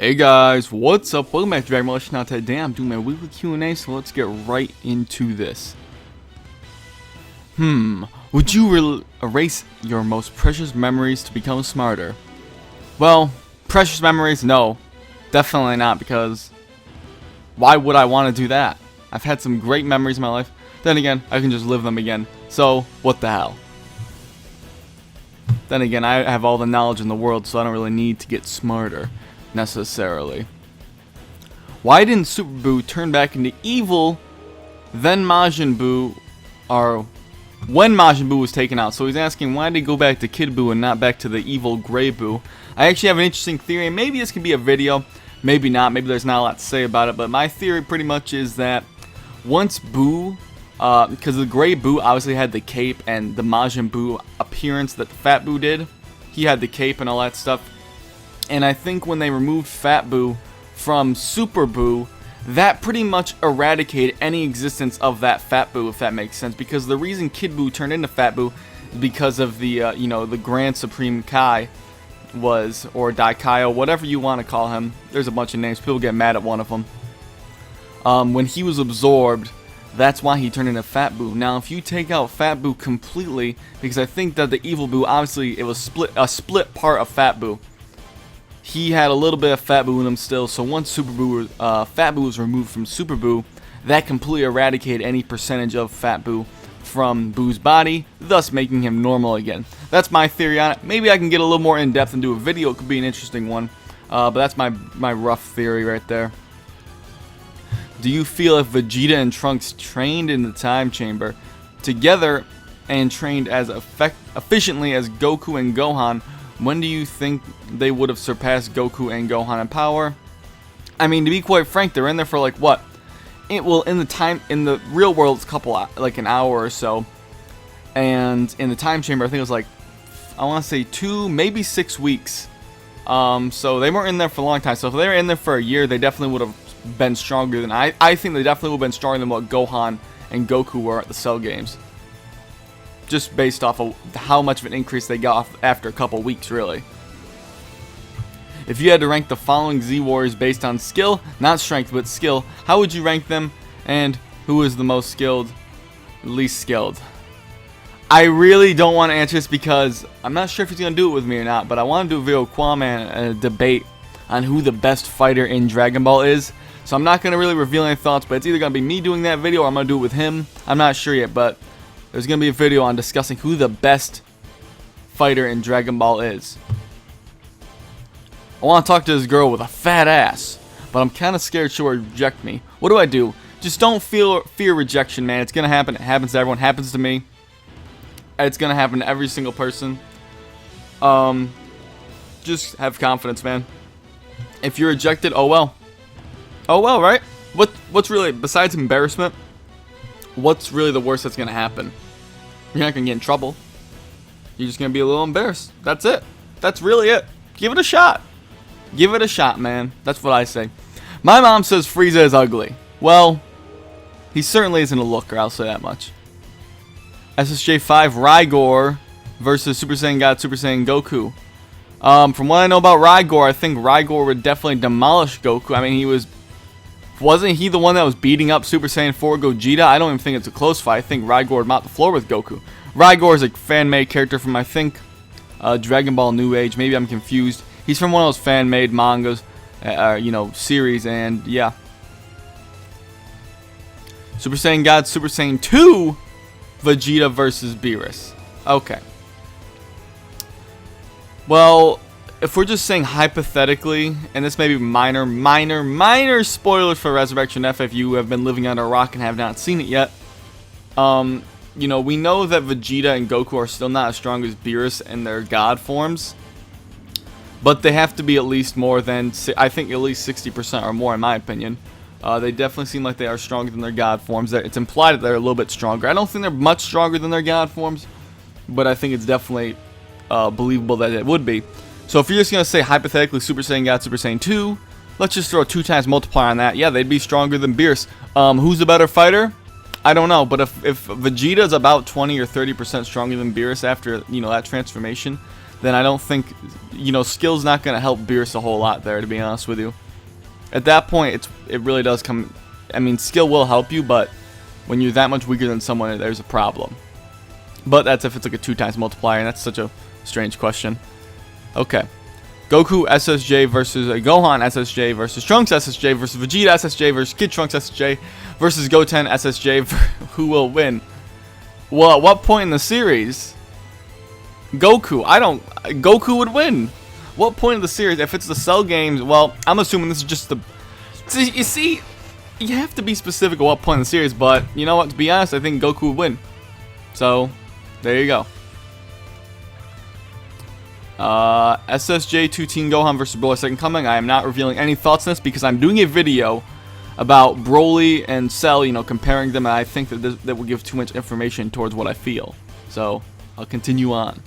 Hey guys, what's up? Welcome back to Dragon Ball Legends. Now today I'm doing my weekly Q&A, so let's get right into this. Would you erase your most precious memories to become smarter? Well, precious memories, no. Definitely not, because why would I want to do that? I've had some great memories in my life. Then again, I can just live them again. So, what the hell? Then again, I have all the knowledge in the world, so I don't really need to get smarter. Necessarily. Why didn't Super Buu turn back into evil then Majin Buu, or when Majin Buu was taken out? So he's asking, why did he go back to Kid Buu and not back to the evil Gray Buu? I actually have an interesting theory, and maybe this could be a video, maybe not, maybe there's not a lot to say about it, but my theory pretty much is that once Buu, because the Gray Buu obviously had the cape and the Majin Buu appearance that the Fat Buu did, he had the cape and all that stuff. And I think when they removed Fat Buu from Super Buu, that pretty much eradicated any existence of that Fat Buu, if that makes sense. Because the reason Kid Buu turned into Fat Buu is because of the, the Grand Supreme Kai was, or Daikaio, whatever you want to call him. There's a bunch of names. People get mad at one of them. When he was absorbed, that's why he turned into Fat Buu. Now, if you take out Fat Buu completely, because I think that the evil Buu, obviously, it was a split part of Fat Buu. He had a little bit of Fat Buu in him still, so once Fat Buu was removed from Super Buu, that completely eradicated any percentage of Fat Buu from Buu's body, thus making him normal again. That's my theory on it. Maybe I can get a little more in depth and do a video. It could be an interesting one, but that's my rough theory right there. Do you feel if Vegeta and Trunks trained in the time chamber together and trained as efficiently as Goku and Gohan, when do you think they would have surpassed Goku and Gohan in power? I mean, to be quite frank, they're in there for like what? In the real world, it's like an hour or so, and in the time chamber, I think it was like, I want to say 2, maybe 6 weeks. So they weren't in there for a long time. So if they were in there for a year, they definitely would have been stronger than I think they definitely would have been stronger than what Gohan and Goku were at the Cell games. Just based off of how much of an increase they got after a couple weeks, really. If you had to rank the following Z Warriors based on skill, not strength, but skill, how would you rank them, and who is the most skilled, least skilled? I really don't want to answer this because I'm not sure if he's going to do it with me or not, but I want to do a video with Kwame and a debate on who the best fighter in Dragon Ball is. So I'm not going to really reveal any thoughts, but it's either going to be me doing that video or I'm going to do it with him. I'm not sure yet, but there's going to be a video on discussing who the best fighter in Dragon Ball is. I want to talk to this girl with a fat ass, but I'm kind of scared she'll reject me. What do I do? Just don't fear rejection, man. It's going to happen. It happens to everyone. It happens to me. It's going to happen to every single person. Just have confidence, man. If you're rejected, oh well. Oh well, right? What's really, besides embarrassment, what's really the worst that's going to happen? You're not going to get in trouble. You're just going to be a little embarrassed. That's it. That's really it. Give it a shot. Give it a shot, man. That's what I say. My mom says Frieza is ugly. Well, he certainly isn't a looker, I'll say that much. SSJ5 Rigor versus Super Saiyan God, Super Saiyan Goku. From what I know about Rigor, I think Rigor would definitely demolish Goku. I mean, wasn't he the one that was beating up Super Saiyan 4 Gogeta? I don't even think it's a close fight. I think Rigor would mop the floor with Goku. Rigor is a fan-made character from, I think, Dragon Ball New Age. Maybe I'm confused. He's from one of those fan-made mangas, series, and yeah. Super Saiyan God, Super Saiyan 2 Vegeta versus Beerus. Okay. Well, if we're just saying hypothetically, and this may be minor spoilers for Resurrection F if you have been living under a rock and have not seen it yet. We know that Vegeta and Goku are still not as strong as Beerus in their God forms. But they have to be at least more than, I think at least 60% or more in my opinion. They definitely seem like they are stronger than their God forms. It's implied that they're a little bit stronger. I don't think they're much stronger than their God forms, but I think it's definitely believable that it would be. So if you're just going to say hypothetically Super Saiyan God, Super Saiyan 2, let's just throw a 2 times multiplier on that. Yeah, they'd be stronger than Beerus. Who's the better fighter? I don't know, but if Vegeta is about 20 or 30% stronger than Beerus after, that transformation, then I don't think, skill's not going to help Beerus a whole lot there, to be honest with you. At that point, it really does come... I mean, skill will help you, but when you're that much weaker than someone, there's a problem. But that's if it's like a 2x multiplier, and that's such a strange question. Okay. Goku SSJ versus Gohan SSJ versus Trunks SSJ versus Vegeta SSJ versus Kid Trunks SSJ versus Goten SSJ. Who will win? Well, at what point in the series? Goku. Goku would win. What point of the series? If it's the Cell games, well, I'm assuming this is just the... You see, you have to be specific at what point in the series, but you know what? To be honest, I think Goku would win. So, there you go. SSJ2 Teen Gohan versus Broly Second Coming. I am not revealing any thoughts on this because I'm doing a video about Broly and Cell, comparing them, and I think that that will give too much information towards what I feel. So, I'll continue on.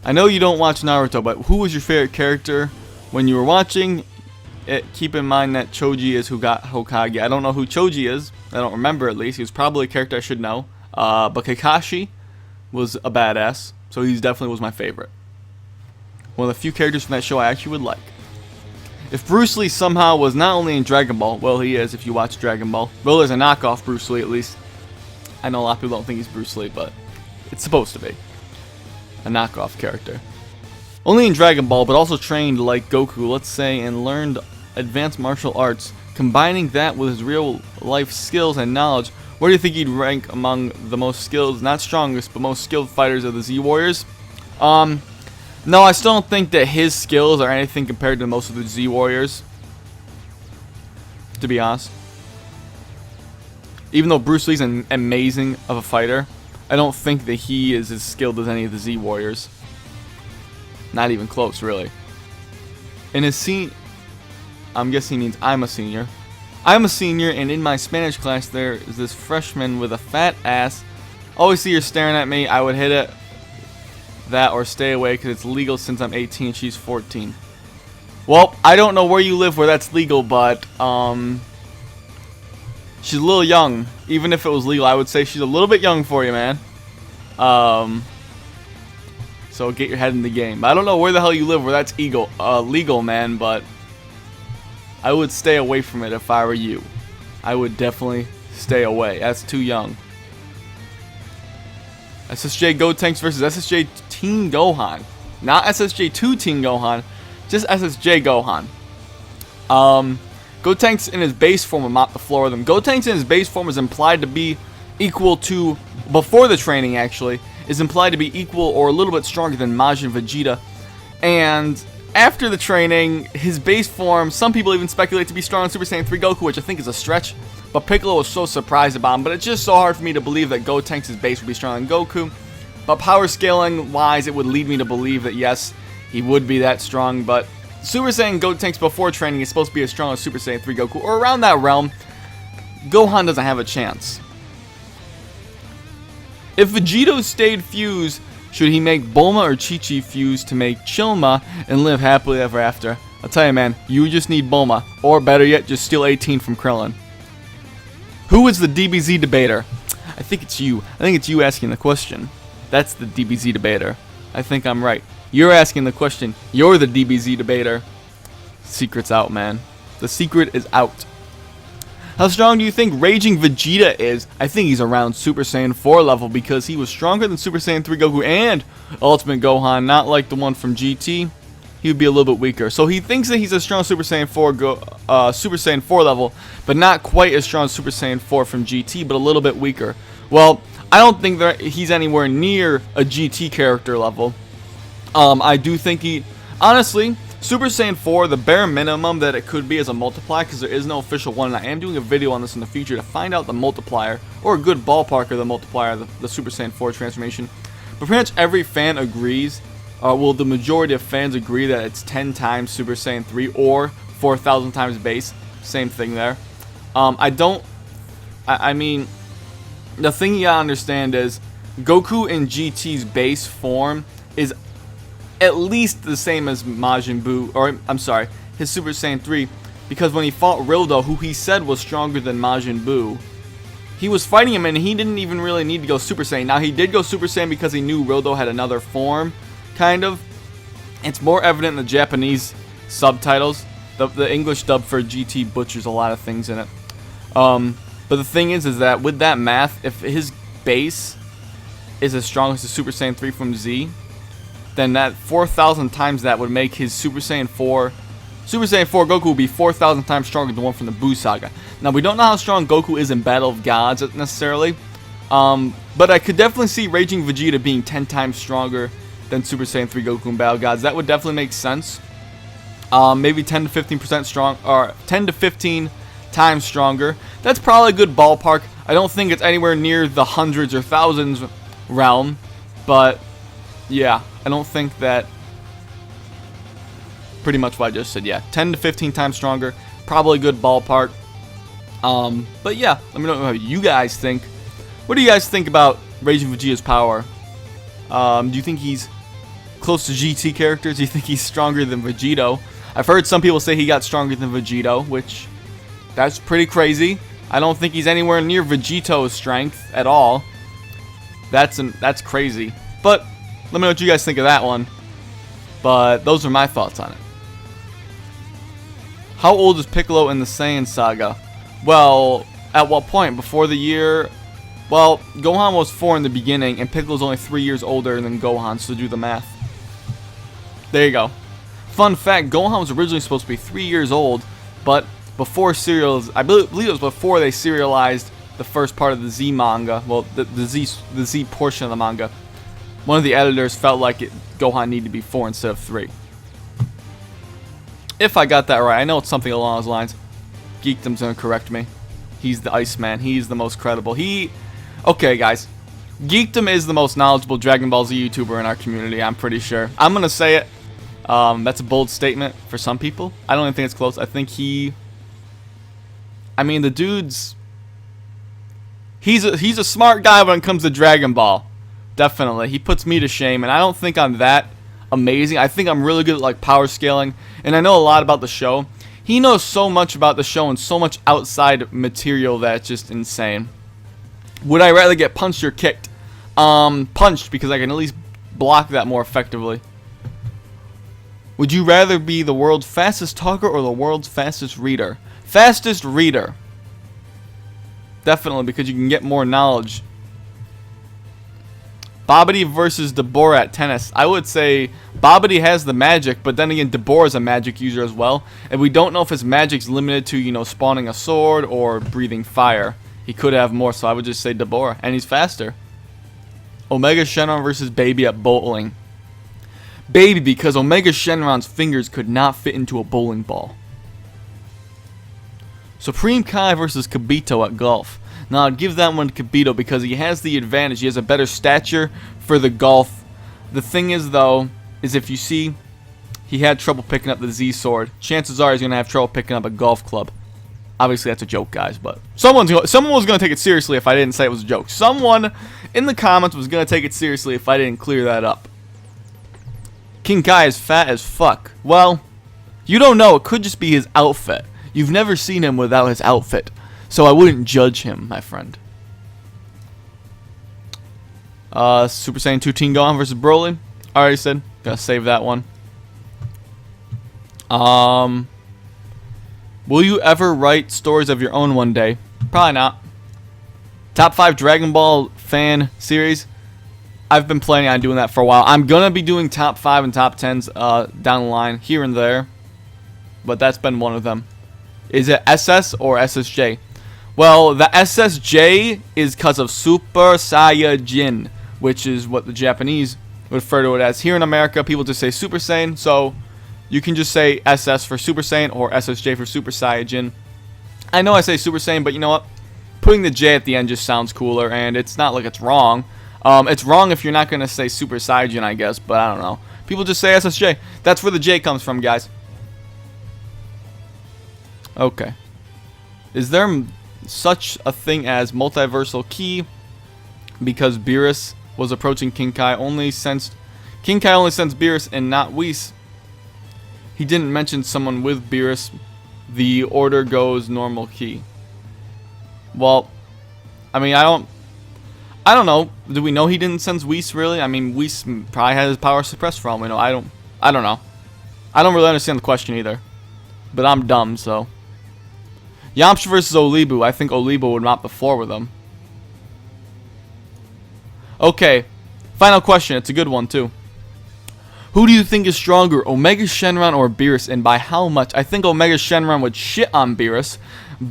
I know you don't watch Naruto, but who was your favorite character when you were watching it? Keep in mind that Choji is who got Hokage. I don't know who Choji is. I don't remember, at least. He was probably a character I should know. But Kakashi was a badass, so he definitely was my favorite. One of the few characters from that show I actually would like. If Bruce Lee somehow was not only in Dragon Ball, well, he is if you watch Dragon Ball. Well, there's a knockoff Bruce Lee, at least. I know a lot of people don't think he's Bruce Lee, but it's supposed to be a knockoff character. Only in Dragon Ball, but also trained like Goku, let's say, and learned advanced martial arts. Combining that with his real life skills and knowledge, where do you think he'd rank among the most skilled, not strongest, but most skilled fighters of the Z Warriors? No, I still don't think that his skills are anything compared to most of the Z Warriors, to be honest. Even though Bruce Lee's an amazing of a fighter, I don't think that he is as skilled as any of the Z Warriors. Not even close, really. In his scene, I'm guessing he means I'm a senior. I'm a senior, and in my Spanish class there is this freshman with a fat ass. Always see her staring at me. I would hit it, that, or stay away because it's legal since I'm 18. She's 14. Well, I don't know where you live where that's legal, but she's a little young. Even if it was legal, I would say she's a little bit young for you, man. So get your head in the game. I don't know where the hell you live where that's legal, man, but I would stay away from it if I were you. I would definitely stay away. That's too young. SSJ Gotenks versus SSJ Teen Gohan. Not SSJ2 Teen Gohan, just SSJ Gohan. Gotenks in his base form will mop the floor with him. Gotenks in his base form is implied to be equal to, before the training actually, is implied to be equal or a little bit stronger than Majin Vegeta. And after the training, his base form, some people even speculate to be strong in Super Saiyan 3 Goku, which I think is a stretch. But Piccolo was so surprised about him. But it's just so hard for me to believe that Gotenks' base would be stronger than Goku. But power scaling wise, it would lead me to believe that yes, he would be that strong. But Super Saiyan Gotenks before training is supposed to be as strong as Super Saiyan 3 Goku, or around that realm. Gohan doesn't have a chance. If Vegito stayed fused, should he make Bulma or Chi-Chi fuse to make Chilma and live happily ever after? I'll tell you, man, you just need Bulma. Or better yet, just steal 18 from Krillin. Who is the DBZ debater? I think it's you. I think it's you asking the question. That's the DBZ debater. I think I'm right. You're asking the question. You're the DBZ debater. Secret's out, man. The secret is out. How strong do you think Raging Vegeta is? I think he's around Super Saiyan 4 level because he was stronger than Super Saiyan 3 Goku and Ultimate Gohan, not like the one from GT. He would be a little bit weaker. So he thinks that he's a strong Super Saiyan 4 level, but not quite as strong as Super Saiyan 4 from GT, but a little bit weaker. Well, I don't think that he's anywhere near a GT character level. I do think he, honestly, Super Saiyan 4, the bare minimum that it could be is a multiplier, because there is no official one, and I am doing a video on this in the future to find out the multiplier, or a good ballpark of the multiplier, the Super Saiyan 4 transformation. But pretty much every fan agrees, well, the majority of fans agree that it's 10 times Super Saiyan 3, or 4,000 times base. Same thing there. I mean, the thing you gotta understand is, Goku in GT's base form is at least the same as Majin Buu, or I'm sorry, his Super Saiyan 3, because when he fought Rildo, who he said was stronger than Majin Buu, he was fighting him and he didn't even really need to go Super Saiyan. Now, he did go Super Saiyan because he knew Rodo had another form, kind of. It's more evident in the Japanese subtitles. The English dub for GT butchers a lot of things in it. But the thing is that with that math, if his base is as strong as the Super Saiyan 3 from Z, then that 4,000 times that would make his Super Saiyan 4 Goku would be 4,000 times stronger than the one from the Buu Saga. Now, we don't know how strong Goku is in Battle of Gods necessarily, but I could definitely see Raging Vegeta being 10 times stronger than Super Saiyan 3 Goku in Battle of Gods. That would definitely make sense. Maybe 10 to 15% strong, or 10 to 15 times stronger. That's probably a good ballpark. I don't think it's anywhere near the hundreds or thousands realm, but yeah, I don't think that. Pretty much what I just said. Yeah, 10 to 15 times stronger, probably a good ballpark. But yeah, let me know what you guys think. What do you guys think about Raging Vegeta's power? Do you think he's close to GT characters? Do you think he's stronger than Vegito? I've heard some people say he got stronger than Vegito, which that's pretty crazy. I don't think he's anywhere near Vegito's strength at all. That's crazy. But let me know what you guys think of that one. But those are my thoughts on it. How old is Piccolo in the Saiyan Saga? Well, at what point? Before the year? Well, Gohan was 4 in the beginning, and Piccolo's only 3 years older than Gohan, so do the math. There you go. Fun fact, Gohan was originally supposed to be 3 years old, but before I believe it was before they serialized the first part of the Z manga, well, the Z portion of the manga, one of the editors felt like Gohan needed to be 4 instead of 3. If I got that right, I know it's something along those lines. Geekdom's gonna correct me. He's the Iceman. He's the most credible. Okay, guys. Geekdom is the most knowledgeable Dragon Ball Z YouTuber in our community, I'm pretty sure. I'm gonna say it. That's a bold statement for some people. I don't even think it's close. I think the dude's... He's a smart guy when it comes to Dragon Ball. Definitely. He puts me to shame, and I don't think I'm that amazing. I think I'm really good at like power scaling, and I know a lot about the show. He knows so much about the show and so much outside material that's just insane. Would I rather get punched or kicked? Punched, because I can at least block that more effectively. Would you rather be the world's fastest talker or the world's fastest reader? Fastest reader. Definitely, because you can get more knowledge. Babidi versus Dabura at tennis. I would say Babidi has the magic, but then again, Dabura is a magic user as well. And we don't know if his magic's limited to, spawning a sword or breathing fire. He could have more, so I would just say Dabura. And he's faster. Omega Shenron versus Baby at bowling. Baby, because Omega Shenron's fingers could not fit into a bowling ball. Supreme Kai versus Kibito at golf. Now, I'd give that one to Kibito because he has the advantage. He has a better stature for the golf. The thing is, though, is if you see, he had trouble picking up the Z sword. Chances are he's going to have trouble picking up a golf club. Obviously, that's a joke, guys, but someone was going to take it seriously if I didn't say it was a joke. Someone in the comments was going to take it seriously if I didn't clear that up. King Kai is fat as fuck. Well, you don't know. It could just be his outfit. You've never seen him without his outfit. So I wouldn't judge him, my friend. Super Saiyan 2 Teen Gohan versus Broly. Already said. Gotta save that one. Will you ever write stories of your own one day? Probably not. Top 5 Dragon Ball fan series. I've been planning on doing that for a while. I'm gonna be doing top 5 and top 10s down the line, here and there. But that's been one of them. Is it SS or SSJ? Well, the SSJ is because of Super Saiyajin, which is what the Japanese refer to it as. Here in America, people just say Super Saiyan, so you can just say SS for Super Saiyan or SSJ for Super Saiyajin. I know I say Super Saiyan, but you know what? Putting the J at the end just sounds cooler, and it's not like it's wrong. It's wrong if you're not going to say Super Saiyajin, I guess, but I don't know. People just say SSJ. That's where the J comes from, guys. Okay. Is there such a thing as multiversal ki? Because Beerus was approaching King Kai only sensed Beerus and not Whis. He didn't mention someone with Beerus. The order goes normal ki. Well, I mean, I don't know. Do we know he didn't sense Whis, really? I mean, Whis probably had his power suppressed for all we know. I don't know. I don't really understand the question either. But I'm dumb, so. Yamcha versus Olibu. I think Olibu would mop the floor with him. Okay. Final question. It's a good one, too. Who do you think is stronger, Omega Shenron or Beerus, and by how much? I think Omega Shenron would shit on Beerus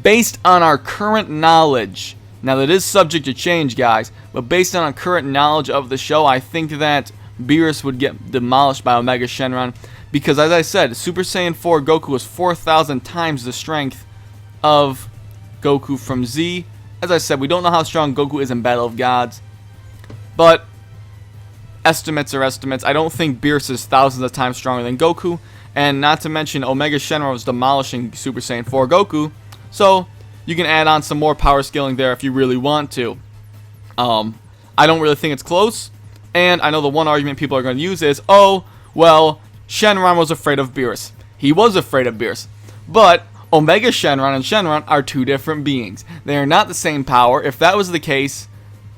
based on our current knowledge. Now, that is subject to change, guys, but based on our current knowledge of the show, I think that Beerus would get demolished by Omega Shenron because, as I said, Super Saiyan 4 Goku is 4,000 times the strength of Goku from Z. As I said, we don't know how strong Goku is in Battle of Gods, but estimates are estimates. I don't think Beerus is thousands of times stronger than Goku, and not to mention Omega Shenron was demolishing Super Saiyan 4 Goku, so you can add on some more power scaling there if you really want to. I don't really think it's close, and I know the one argument people are going to use is, oh, well, Shenron was afraid of Beerus. He was afraid of Beerus, but Omega Shenron and Shenron are two different beings. They are not the same power. If that was the case,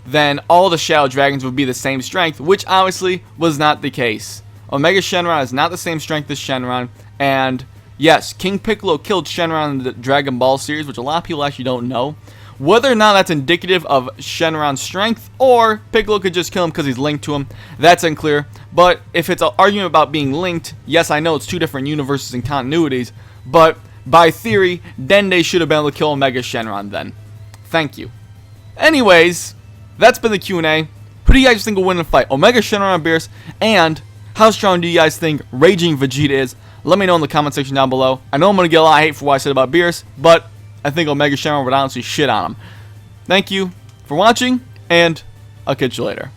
then all the Shadow Dragons would be the same strength, which obviously was not the case. Omega Shenron is not the same strength as Shenron, and yes, King Piccolo killed Shenron in the Dragon Ball series, which a lot of people actually don't know. Whether or not that's indicative of Shenron's strength, or Piccolo could just kill him because he's linked to him, that's unclear. But if it's an argument about being linked, yes, I know it's two different universes and continuities, but by theory, Dende should have been able to kill Omega Shenron then. Thank you. Anyways, that's been the Q&A. Who do you guys think will win the fight? Omega Shenron or Beerus? And how strong do you guys think Raging Vegeta is? Let me know in the comment section down below. I know I'm going to get a lot of hate for what I said about Beerus, but I think Omega Shenron would honestly shit on him. Thank you for watching, and I'll catch you later.